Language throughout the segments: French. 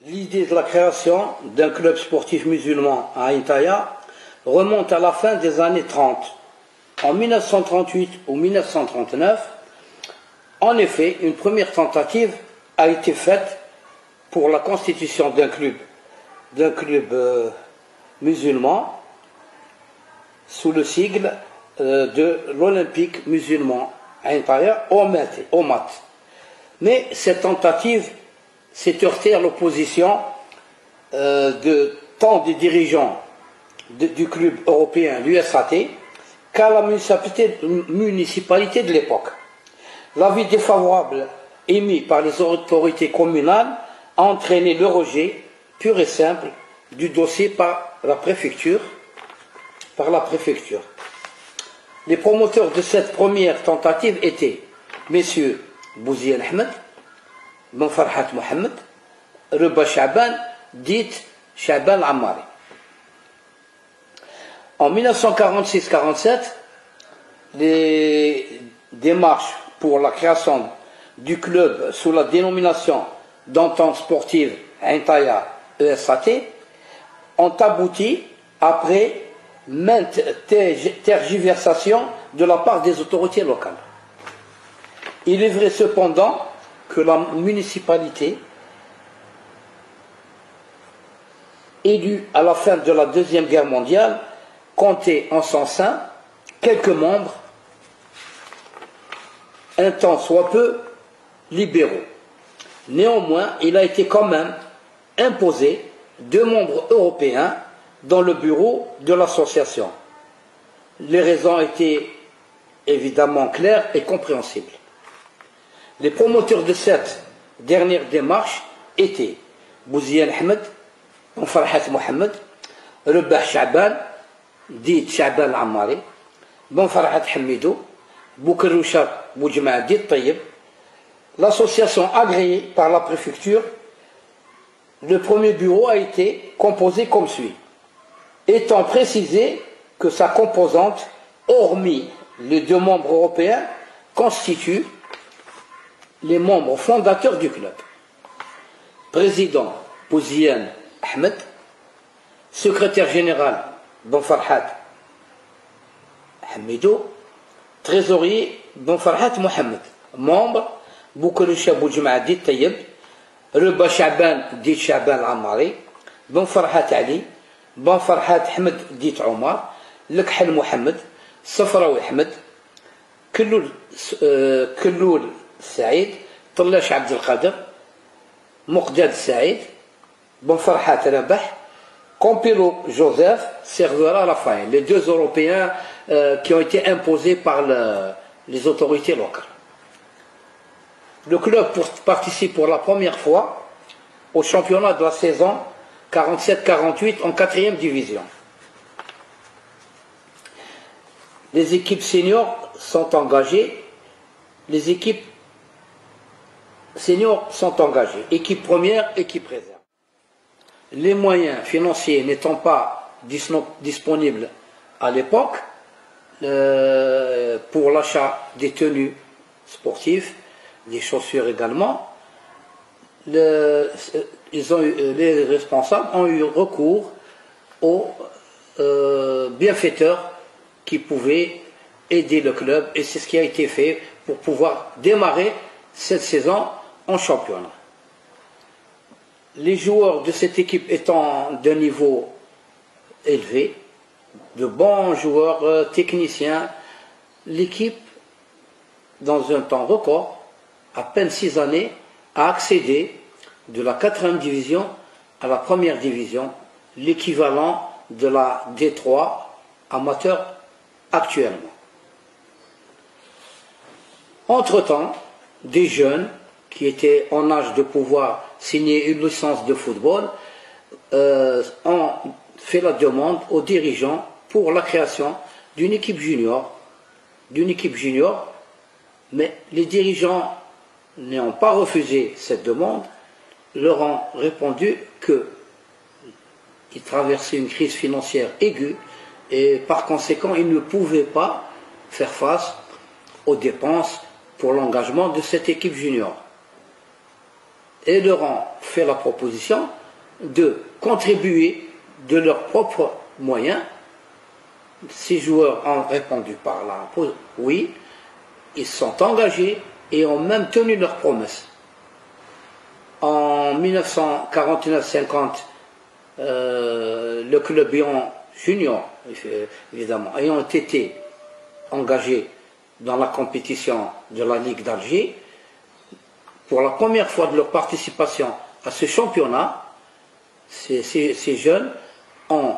L'idée de la création d'un club sportif musulman à Ain Taïa remonte à la fin des années 30. En 1938 ou 1939, en effet, une première tentative a été faite pour la constitution d'un club musulman sous le sigle de l'Olympique musulman Ain Taïa OMAT. Mais cette tentative s'est heurtée à l'opposition de tant des dirigeants du club européen, l'USAT, qu'à la municipalité de l'époque. L'avis défavorable émis par les autorités communales a entraîné le rejet pur et simple du dossier par la préfecture. Les promoteurs de cette première tentative étaient messieurs Bouziane Ahmed, Ben Farhat Mohamed, Reba Chaban, dite Chaban Ammari. En 1946-47, les démarches pour la création du club sous la dénomination d'entente sportive Ain Taïa ESAT ont abouti après maintes tergiversations de la part des autorités locales. Il est vrai cependant que la municipalité, élue à la fin de la Deuxième Guerre mondiale, comptait en son sein quelques membres, un tant soit peu libéraux. Néanmoins, il a été quand même imposé 2 membres européens dans le bureau de l'association. Les raisons étaient évidemment claires et compréhensibles. Les promoteurs de cette dernière démarche étaient Bouziane Ahmed, Farhat Mohamed, Rebah Chaban, dit Chaban Ammari, Ben Farhat Hamidou, Boukeroucha Boujma dit Tayyib. L'association agréée par la préfecture, le premier bureau a été composé comme suit, étant précisé que sa composante, hormis les 2 membres européens, constitue les membres fondateurs du club. Président Bouziane Ahmed, secrétaire général Ben Farhat Hamidou, trésorier Ben Farhat Mohamed, membre Boukeroucha Boujma dit Tayyib, Reba Chaban dit Chaban Ammari, Ben Farhat Ali, Ben Farhat Ahmed dit Omar, Lekhal Mohamed, Safraoui Ahmed, Kelloul Saïd, Tallash Abdelkader, Moqdad Saïd, Ben Farhat Rabah, Campillo Joseph, Cervera Rafael, les 2 Européens qui ont été imposés par les autorités locales. Le club participe pour la première fois au championnat de la saison 47-48 en 4e division. Les équipes seniors sont engagées. Équipe première, équipe réserve. Les moyens financiers n'étant pas disponibles à l'époque pour l'achat des tenues sportives, des chaussures également, les responsables ont eu recours aux bienfaiteurs qui pouvaient aider le club, et c'est ce qui a été fait pour pouvoir démarrer cette saison en championnat. Les joueurs de cette équipe étant d'un niveau élevé, de bons joueurs techniciens, l'équipe, dans un temps record, à peine 6 années, a accédé de la 4e division à la 1re division, l'équivalent de la D3 amateur actuellement. Entre-temps, des jeunes qui étaient en âge de pouvoir signer une licence de football ont fait la demande aux dirigeants pour la création d'une équipe junior, mais les dirigeants n'ayant pas refusé cette demande, leur ont répondu qu'ils traversaient une crise financière aiguë et par conséquent ils ne pouvaient pas faire face aux dépenses pour l'engagement de cette équipe junior. et leur ont fait la proposition de contribuer de leurs propres moyens. Ces joueurs ont répondu par là, oui, ils sont engagés et ont même tenu leurs promesses. En 1949-50, le club Lyon Junior, évidemment, ayant été engagé dans la compétition de la Ligue d'Alger, pour la première fois de leur participation à ce championnat, ces jeunes ont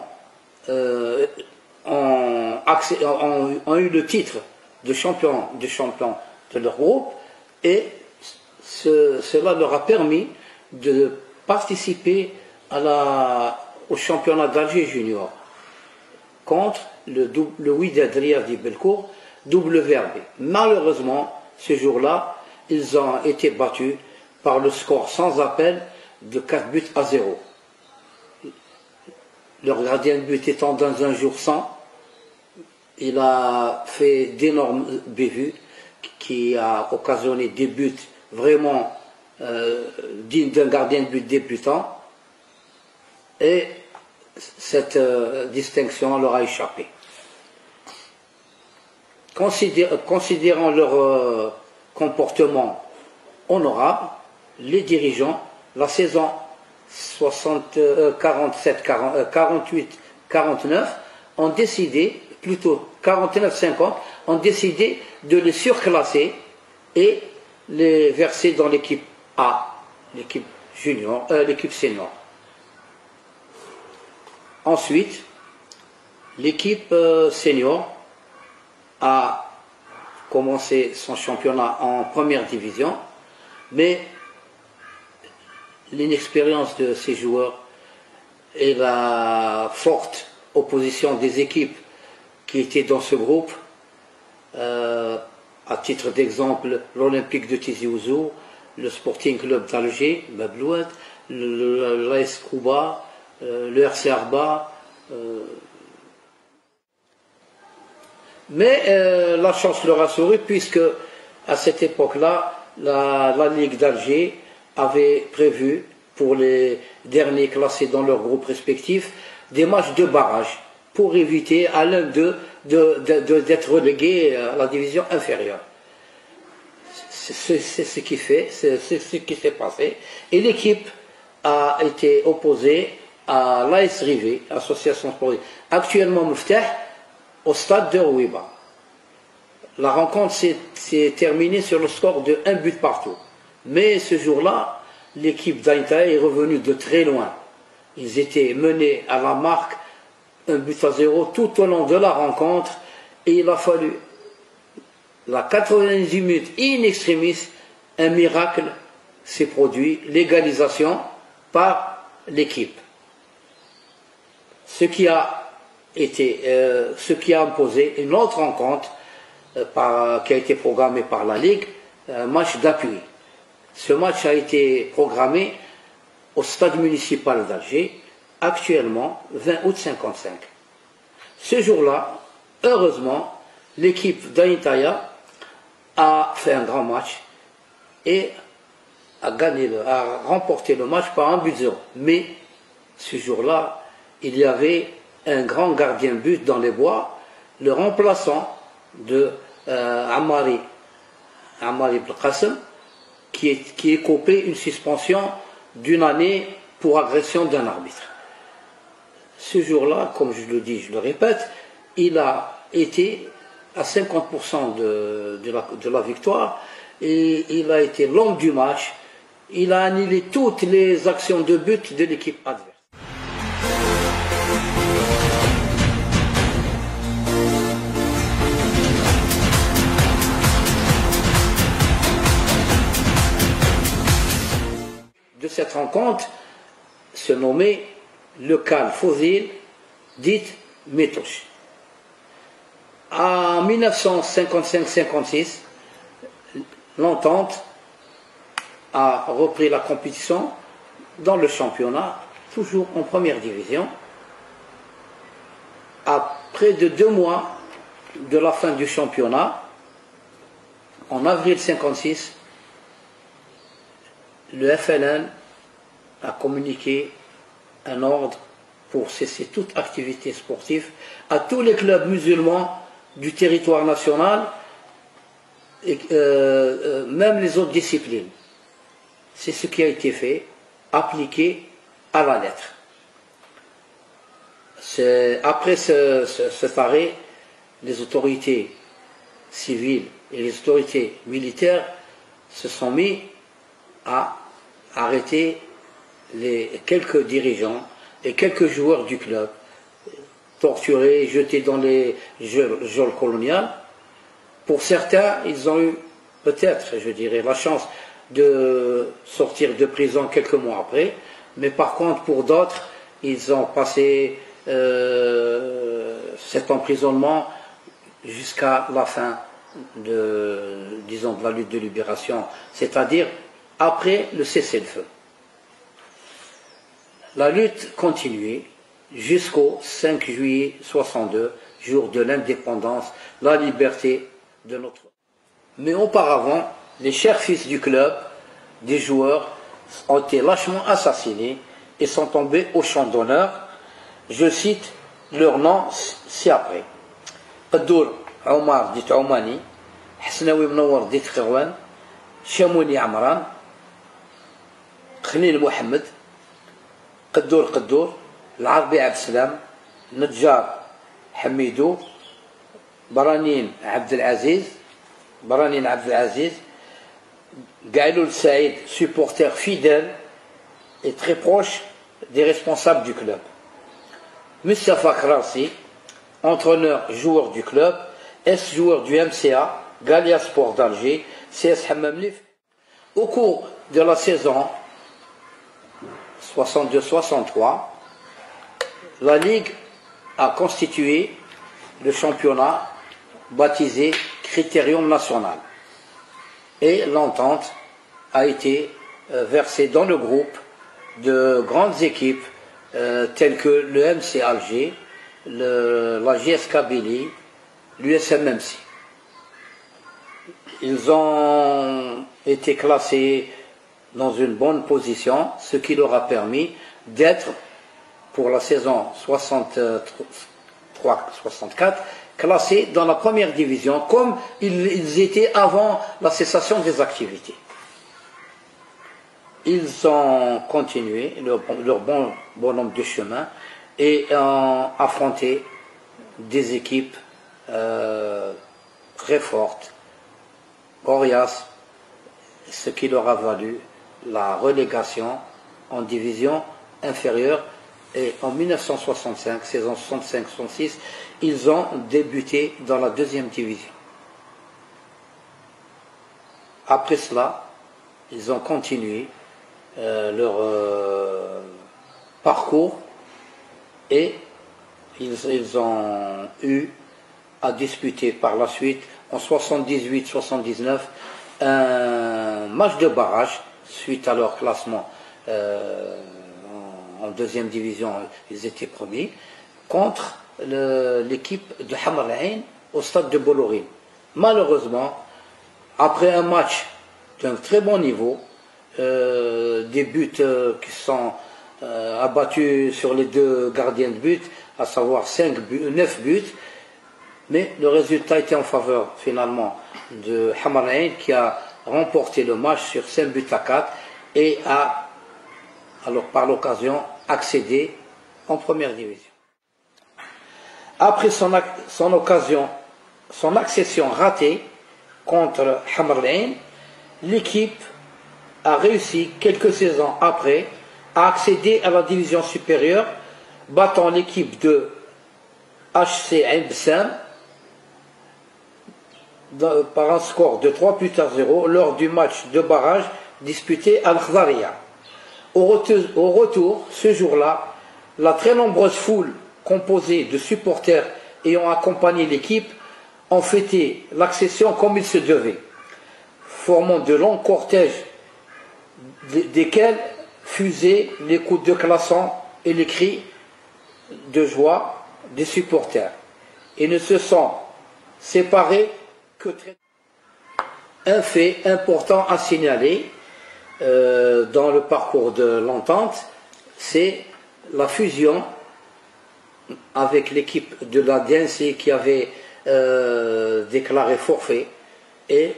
eu le titre de champion de leur groupe, et cela leur a permis de participer au championnat d'Alger junior contre le Wydad Riyad Belcourt WRB. Malheureusement, ce jour-là, ils ont été battus par le score sans appel de 4-0. Leur gardien de but étant dans un jour sans, il a fait d'énormes bévues qui a occasionné des buts vraiment dignes d'un gardien de but débutant, et cette distinction leur a échappé. Considérant leur comportement honorable, les dirigeants, la saison 48-49, ont décidé, plutôt 49-50, ont décidé de les surclasser et les verser dans l'équipe A, l'équipe junior, l'équipe senior. Ensuite, l'équipe senior a commencé son championnat en première division, mais l'inexpérience de ces joueurs et la forte opposition des équipes qui étaient dans ce groupe, à titre d'exemple, l'Olympique de Tizi Ouzou, le Sporting Club d'Alger, Bablouad, l'AS Kouba, le RC Arba. Mais la chance leur a souri, puisque à cette époque-là, la Ligue d'Alger avait prévu pour les derniers classés dans leur groupe respectif des matchs de barrage pour éviter à l'un d'eux d'être relégué à la division inférieure. C'est ce qui s'est passé. Et l'équipe a été opposée à l'AS Rivé, Association sportive, actuellement Mouftah, au stade de Rouiba. La rencontre s'est terminée sur le score de 1 but partout. Mais ce jour-là, l'équipe d'Aïntaï est revenue de très loin. Ils étaient menés à la marque 1-0 tout au long de la rencontre, et il a fallu la 90 minutes in extremis, un miracle s'est produit, l'égalisation par l'équipe. Ce qui a imposé une autre rencontre qui a été programmée par la Ligue, un match d'appui. Ce match a été programmé au stade municipal d'Alger, actuellement 20 août 55. Ce jour-là, heureusement, l'équipe d'Aïntaya a fait un grand match et a remporté le match par 1-0. Mais ce jour-là, il y avait un grand gardien but dans les bois, le remplaçant de Ammari Belkacem, qui est copé une suspension d'1 année pour agression d'un arbitre. Ce jour-là, comme je le dis, je le répète, il a été à 50% de la victoire, et il a été l'homme du match. Il a annulé toutes les actions de but de l'équipe adverse. De cette rencontre se nommait le Cal Fozil, dite Métouche. En 1955-56, l'Entente a repris la compétition dans le championnat, toujours en première division. À près de 2 mois de la fin du championnat, en avril 56, le FLN a communiqué un ordre pour cesser toute activité sportive à tous les clubs musulmans du territoire national, et même les autres disciplines. C'est ce qui a été fait, appliqué à la lettre. Après cet arrêt, les autorités civiles et les autorités militaires se sont mis à arrêter quelques dirigeants et quelques joueurs du club, torturés, jetés dans les geôles coloniales. Pour certains, ils ont eu peut-être, je dirais, la chance de sortir de prison quelques mois après, mais par contre, pour d'autres, ils ont passé cet emprisonnement jusqu'à la fin disons, de la lutte de libération, c'est-à-dire après le cessez-le-feu. La lutte continuait jusqu'au 5 juillet 62, jour de l'indépendance, la liberté de notre... Mais auparavant, les chers fils du club, des joueurs, ont été lâchement assassinés et sont tombés au champ d'honneur. Je cite leur nom ci-après. Qadour Omar dit Oumani, Hasnaoui Mnowar dit Khirwan, Chamouni Amran, Khalil Mohamed, Qadour, L'Arbi Absalam, Nadjar Hamidou, Baranin Abdelaziz, Gaïloul Saïd, supporter fidèle et très proche des responsables du club. Mustafa Krasi, entraîneur joueur du club, ex-joueur du MCA, Galia Sport d'Alger, CS Hammam Lif. Au cours de la saison 62-63, la Ligue a constitué le championnat baptisé Critérium National. Et l'entente a été versée dans le groupe de grandes équipes telles que le MC Alger, la JS Kabylie, l'USMMC. Ils ont été classés dans une bonne position, ce qui leur a permis d'être, pour la saison 63-64, classés dans la première division, comme ils étaient avant la cessation des activités. Ils ont continué leur bon nombre de chemin et ont affronté des équipes très fortes, coriaces, ce qui leur a valu la relégation en division inférieure. Et en 1965, saison 65-66, ils ont débuté dans la deuxième division. Après cela, ils ont continué leur parcours et ils ont eu à disputer par la suite, en 78-79, un match de barrage suite à leur classement en deuxième division, ils étaient premiers, contre l'équipe de Hamar Ain au stade de Bollorine. Malheureusement, après un match d'un très bon niveau, des buts qui sont abattus sur les deux gardiens de but, à savoir 9 buts, mais le résultat était en faveur finalement de Hamar Ain qui a remporté le match sur 5 buts à 4 et a alors par l'occasion accédé en première division. Après son accession ratée contre Hamar Ain, l'équipe a réussi quelques saisons après à accéder à la division supérieure, battant l'équipe de HC Ain Bassam par un score de 3-0 lors du match de barrage disputé à Al-Khdaria. Au retour, ce jour-là, la très nombreuse foule composée de supporters ayant accompagné l'équipe ont fêté l'accession comme il se devait, formant de longs cortèges desquels fusaient les coups de klaxon et les cris de joie des supporters, et ne se sont séparés que très... Un fait important à signaler, dans le parcours de l'entente, c'est la fusion avec l'équipe de la DNC qui avait déclaré forfait, et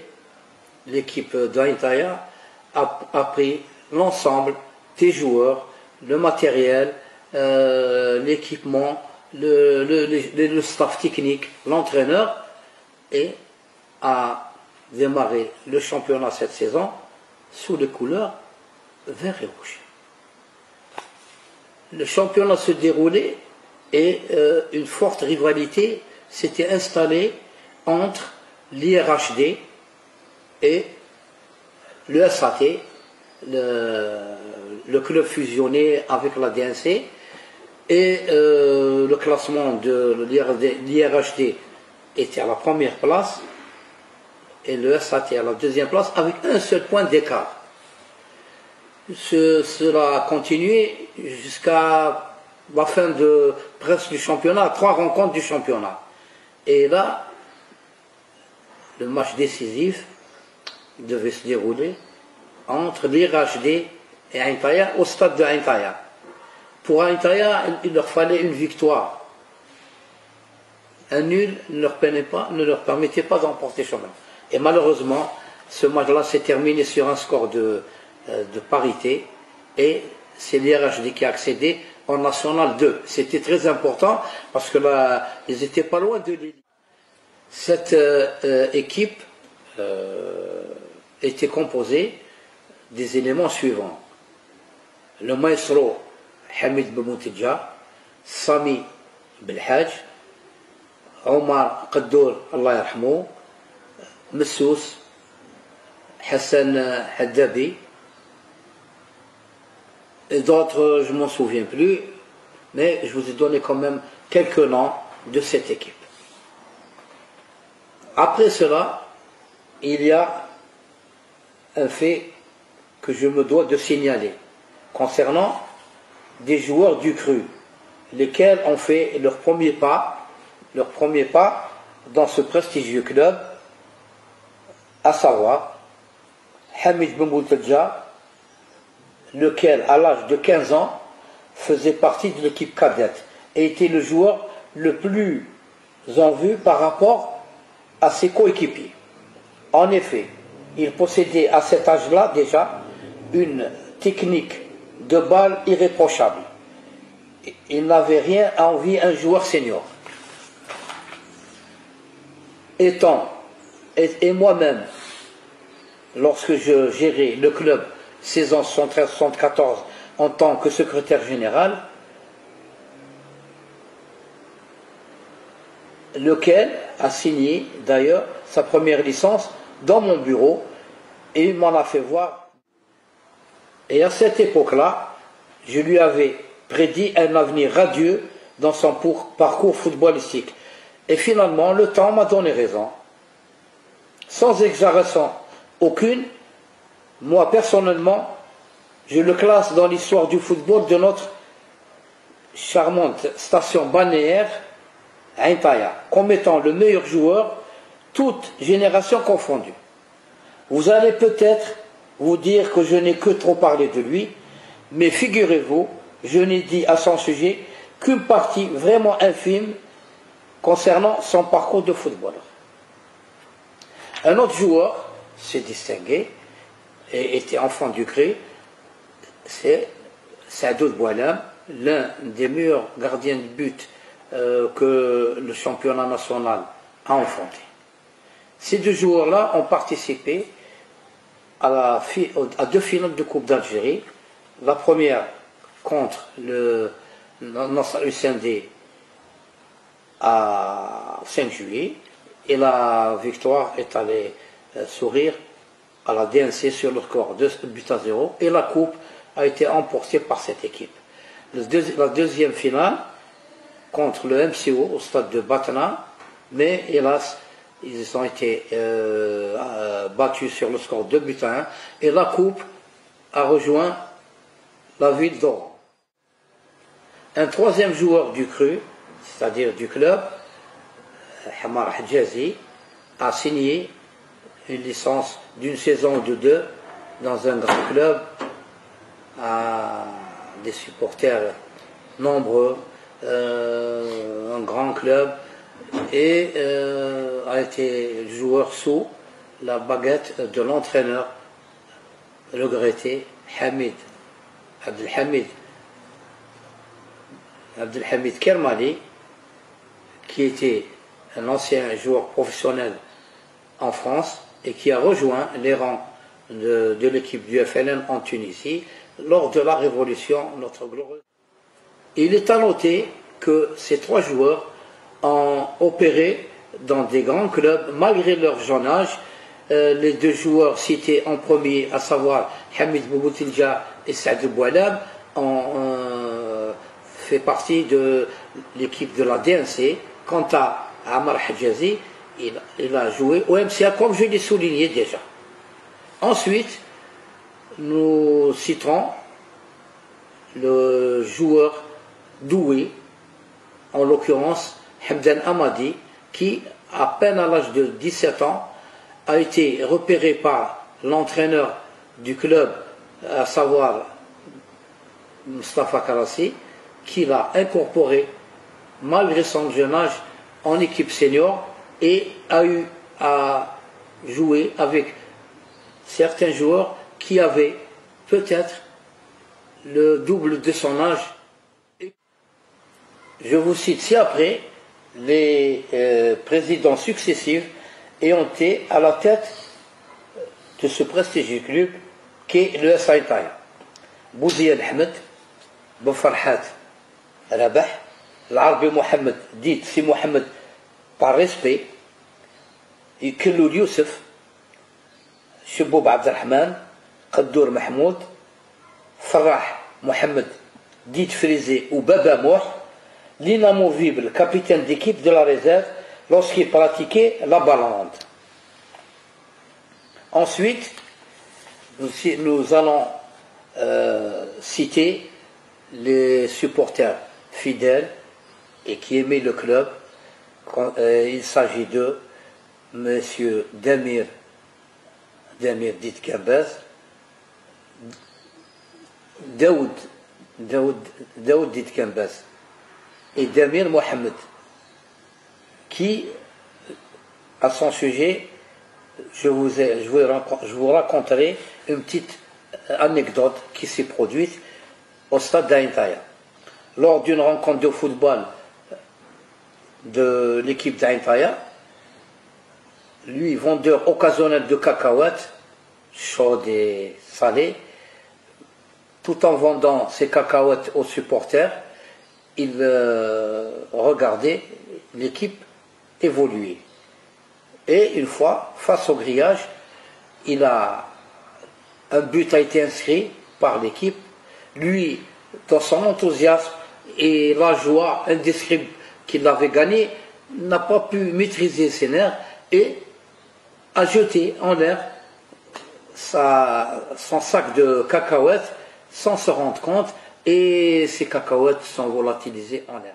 l'équipe d'Aintaya a pris l'ensemble des joueurs, le matériel, l'équipement, le staff technique, l'entraîneur, et a démarré le championnat cette saison sous les couleurs vert et rouge. Le championnat se déroulait et une forte rivalité s'était installée entre l'IRHD et le SAT, le club fusionné avec la DNC, et le classement de l'IRHD était à la première place et le SAT à la deuxième place avec un seul point d'écart. Cela a continué jusqu'à la fin de presque du championnat, 3 rencontres du championnat. Et là, le match décisif devait se dérouler entre l'IRHD et Aintaya au stade de Aintaya. Pour Aintaya, il leur fallait une victoire. Un nul ne leur permettait pas d'emporter le championnat. Et malheureusement, ce match-là s'est terminé sur un score de parité, et c'est l'IRHD qui a accédé en National 2. C'était très important parce que là, ils n'étaient pas loin de l'élite. Cette équipe était composée des éléments suivants: le maestro Hamid Boumoutidja, Sami Belhaj, Omar Qaddour, Allah yarhamou, Messous, Hassan Haddabi, et d'autres, je ne m'en souviens plus, mais je vous ai donné quand même quelques noms de cette équipe. Après cela, il y a un fait que je me dois de signaler concernant des joueurs du cru, lesquels ont fait leur premier pas dans ce prestigieux club, à savoir Hamid Boumoutadja, lequel, à l'âge de 15 ans, faisait partie de l'équipe cadette et était le joueur le plus en vue par rapport à ses coéquipiers. En effet, il possédait à cet âge-là déjà une technique de balle irréprochable. Il n'avait rien à envier un joueur senior. Et moi-même, lorsque je gérais le club saison 73-74 en tant que secrétaire général, lequel a signé d'ailleurs sa première licence dans mon bureau, et il m'en a fait voir. Et à cette époque-là, je lui avais prédit un avenir radieux dans son parcours footballistique. Et finalement, le temps m'a donné raison. Sans exagération aucune, moi personnellement, je le classe dans l'histoire du football de notre charmante station balnéaire Aintaya, comme étant le meilleur joueur, toute génération confondue. Vous allez peut-être vous dire que je n'ai que trop parlé de lui, mais figurez-vous, je n'ai dit à son sujet qu'une partie vraiment infime concernant son parcours de footballeur. Un autre joueur s'est distingué et était enfant du CRE, c'est Saadou Boualam, l'un des meilleurs gardiens de but que le championnat national a enfanté. Ces deux joueurs-là ont participé à 2 finales de Coupe d'Algérie. La première contre le Nasr USND à 5 juillet, et la victoire est allée sourire à la DNC sur le score 2-0, et la coupe a été emportée par cette équipe. La deuxième finale contre le MCO au stade de Batna, mais hélas ils ont été battus sur le score 2-1, et la coupe a rejoint la ville d'Oran. Un troisième joueur du CRU, c'est-à-dire du club, Hamar Hadjazi, a signé une licence d'une saison ou de 2 dans un grand club, à des supporters nombreux, un grand club, et a été joueur sous la baguette de l'entraîneur regretté Hamid, Abdelhamid Kermali, qui était un ancien joueur professionnel en France et qui a rejoint les rangs de l'équipe du FLN en Tunisie lors de la Révolution, notre glorieuse. Il est à noter que ces trois joueurs ont opéré dans des grands clubs malgré leur jeune âge. Les deux joueurs cités en premier, à savoir Hamid Bouboutildja et Saad Boualab, ont fait partie de l'équipe de la DNC. Quant à Amar Hadjazi, il a joué au MCA, comme je l'ai souligné déjà. Ensuite, nous citerons le joueur doué, en l'occurrence Hamdan Hamadi, qui, à peine à l'âge de 17 ans, a été repéré par l'entraîneur du club, à savoir Mustafa Karassi, qui l'a incorporé, malgré son jeune âge, en équipe senior et a eu à jouer avec certains joueurs qui avaient peut-être le double de son âge. Je vous cite ci-après les présidents successifs ayant été à la tête de ce prestigieux club qu'est le SA Taïa. Bouziyad Ahmed, Boufarhat Rabah, l'Arbi Mohamed, dit si Mohamed par respect, et Kelloul Youssef, Cheboub Abdelrahman, Qaddour Mahmoud, Farah Mohamed, dit Frisé ou Baba Mouh, l'inamovible capitaine d'équipe de la réserve lorsqu'il pratiquait la balande. Ensuite, nous allons citer les supporters fidèles et qui aimaient le club. Il s'agit de M. Damir Dit Gambaz, Daoud Dit Gambaz et Damir Mohamed, qui, à son sujet, je vous raconterai une petite anecdote qui s'est produite au stade d'Ain Taïa. Lors d'une rencontre de football de l'équipe d'Ain Taïa, lui, vendeur occasionnel de cacahuètes, chaudes et salées, tout en vendant ses cacahuètes aux supporters, il regardait l'équipe évoluer. Et une fois, face au grillage, un but a été inscrit par l'équipe. Lui, dans son enthousiasme et la joie indescriptible qu'il avait gagnée, n'a pas pu maîtriser ses nerfs et a jeté en l'air son sac de cacahuètes sans se rendre compte, et ces cacahuètes sont volatilisées en l'air.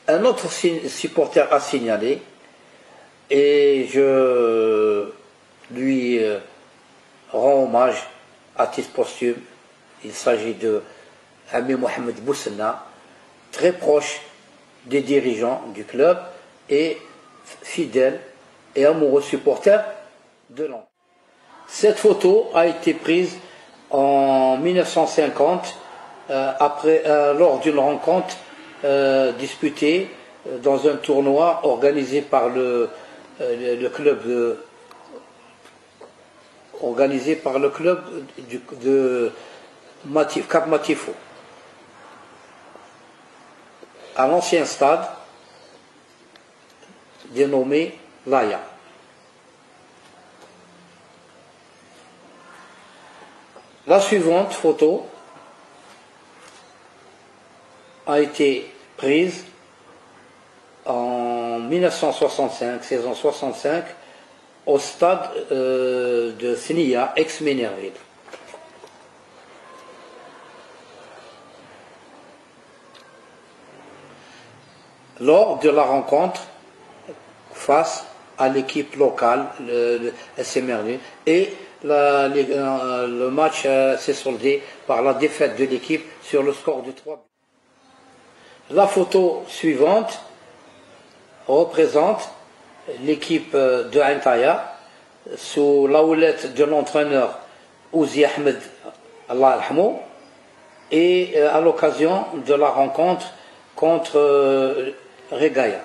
Un autre supporter a signalé, et je lui rends hommage à titre posthume. Il s'agit de Ami Mohamed Boussena, très proche des dirigeants du club et fidèle et amoureux supporter de l'an. Cette photo a été prise en 1950 lors d'une rencontre disputée dans un tournoi organisé par le club de Cap Matifo, à l'ancien stade dénommé Laya. La suivante photo a été prise en 1965, saison 65, au stade de Senia, ex-Ménerville. lors de la rencontre face à l'équipe locale, le SMRD, et le match s'est soldé par la défaite de l'équipe sur le score de 3 buts. La photo suivante représente l'équipe de Antaya sous la houlette de l'entraîneur Ouzi Ahmed, Allah al-Hamou, et à l'occasion de la rencontre contre Regaya.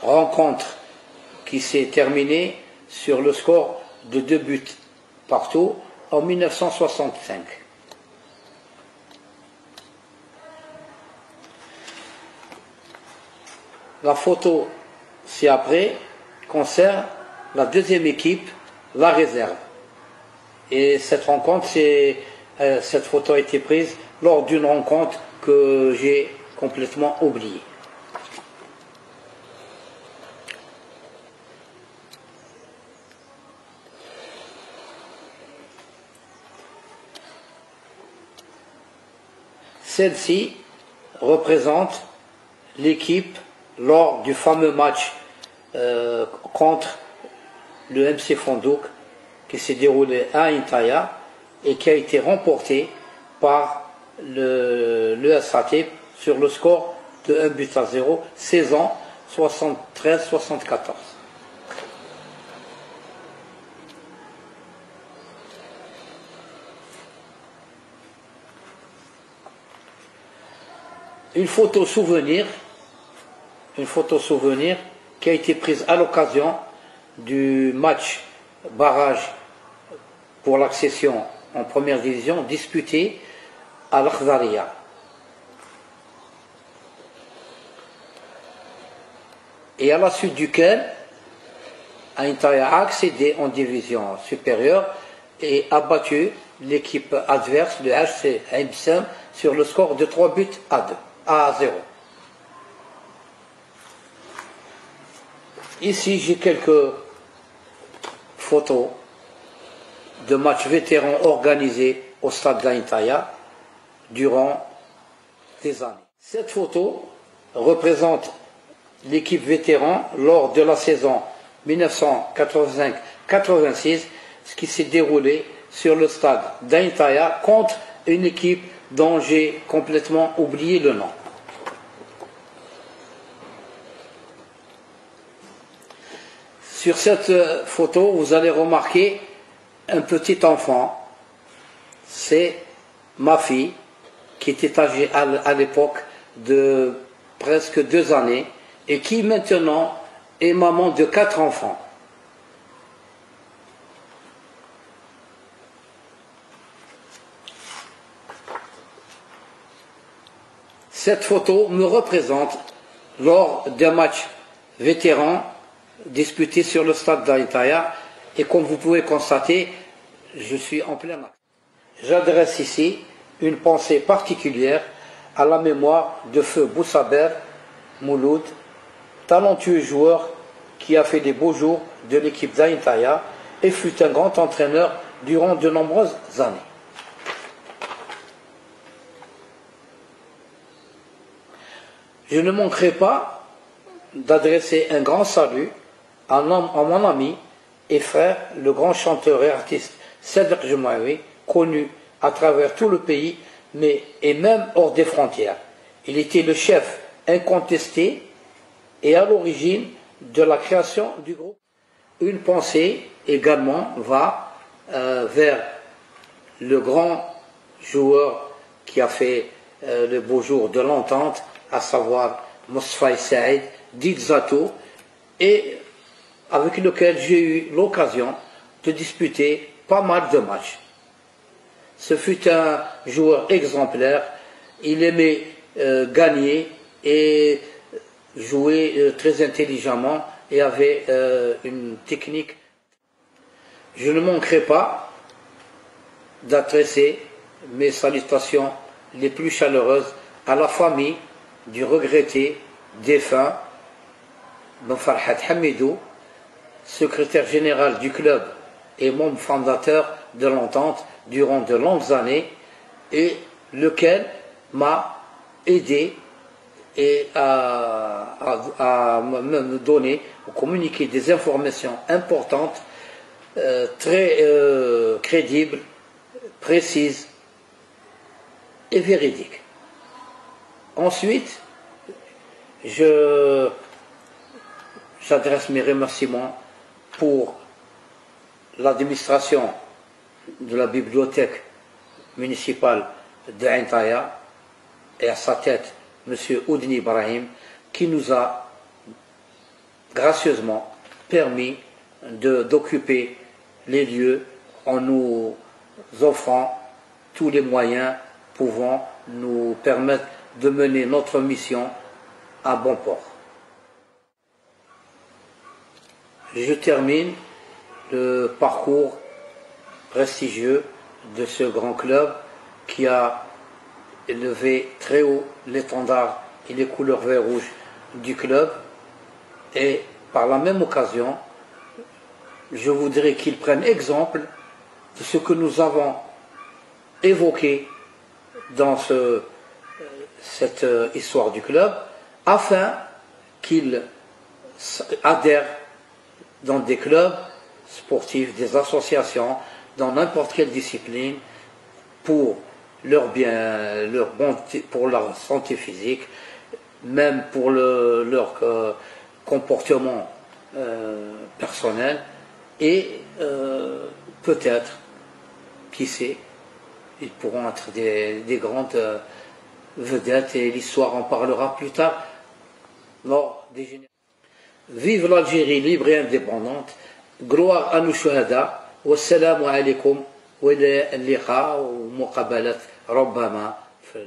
Rencontre qui s'est terminée sur le score de 2 buts partout en 1965. La photo ci-après concerne la deuxième équipe, la réserve. Et cette rencontre, cette photo a été prise lors d'une rencontre que j'ai complètement oubliée. Celle-ci représente l'équipe lors du fameux match contre le MC Fondouk qui s'est déroulé à Intaya et qui a été remporté par le SAT sur le score de 1-0, saison 73-74. Une photo souvenir qui a été prise à l'occasion du match barrage pour l'accession en première division disputé à l'Akhdariya. Et à la suite duquel Intaya a accédé en division supérieure et a battu l'équipe adverse, le HC Haïbsam, sur le score de 3 buts à 0. Ici, j'ai quelques photos de matchs vétérans organisés au stade d'Intaya durant des années. Cette photo représente l'équipe vétéran lors de la saison 1985-86, ce qui s'est déroulé sur le stade d'Intaya contre une équipe dont j'ai complètement oublié le nom. Sur cette photo, vous allez remarquer un petit enfant. C'est ma fille, qui était âgée à l'époque de presque 2 années, et qui maintenant est maman de 4 enfants. Cette photo me représente lors d'un match vétéran disputé sur le stade d'Intaya, et comme vous pouvez constater, je suis en plein acte. J'adresse ici une pensée particulière à la mémoire de feu Boussaber Mouloud, talentueux joueur qui a fait des beaux jours de l'équipe d'Intaya et fut un grand entraîneur durant de nombreuses années. Je ne manquerai pas d'adresser un grand salut à mon ami et frère, le grand chanteur et artiste Cédric Jumaoui, connu à travers tout le pays, et même hors des frontières. Il était le chef incontesté et à l'origine de la création du groupe. Une pensée également va vers le grand joueur qui a fait le beau jour de l'entente, à savoir Mousfaï Saïd, dit Zato, et avec lequel j'ai eu l'occasion de disputer pas mal de matchs. Ce fut un joueur exemplaire, il aimait gagner et jouer très intelligemment et avait une technique. Je ne manquerai pas d'adresser mes salutations les plus chaleureuses à la famille du regretté défunt Ben Farhat Hamidou, secrétaire général du club et membre fondateur de l'entente durant de longues années, et lequel m'a aidé et à me donner, à communiquer des informations importantes, très crédibles, précises et véridiques. Ensuite, j'adresse mes remerciements pour l'administration de la bibliothèque municipale d'Ain Taïa et à sa tête M. Oudni Ibrahim, qui nous a gracieusement permis d'occuper les lieux en nous offrant tous les moyens pouvant nous permettre de mener notre mission à bon port. Je termine le parcours prestigieux de ce grand club qui a élevé très haut l'étendard et les couleurs vert rouge du club, et par la même occasion je voudrais qu'ils prennent exemple de ce que nous avons évoqué dans cette histoire du club, afin qu'ils adhèrent dans des clubs sportifs, des associations, dans n'importe quelle discipline, pour leur bien, pour leur santé physique, même pour leur comportement personnel, et peut-être, qui sait, ils pourront être des grandes vedettes, et l'histoire en parlera plus tard. Vive l'Algérie libre et indépendante, gloire à nos shuhada, wassalamu alaikum wa ila al-liqa wa muqabalat ربما في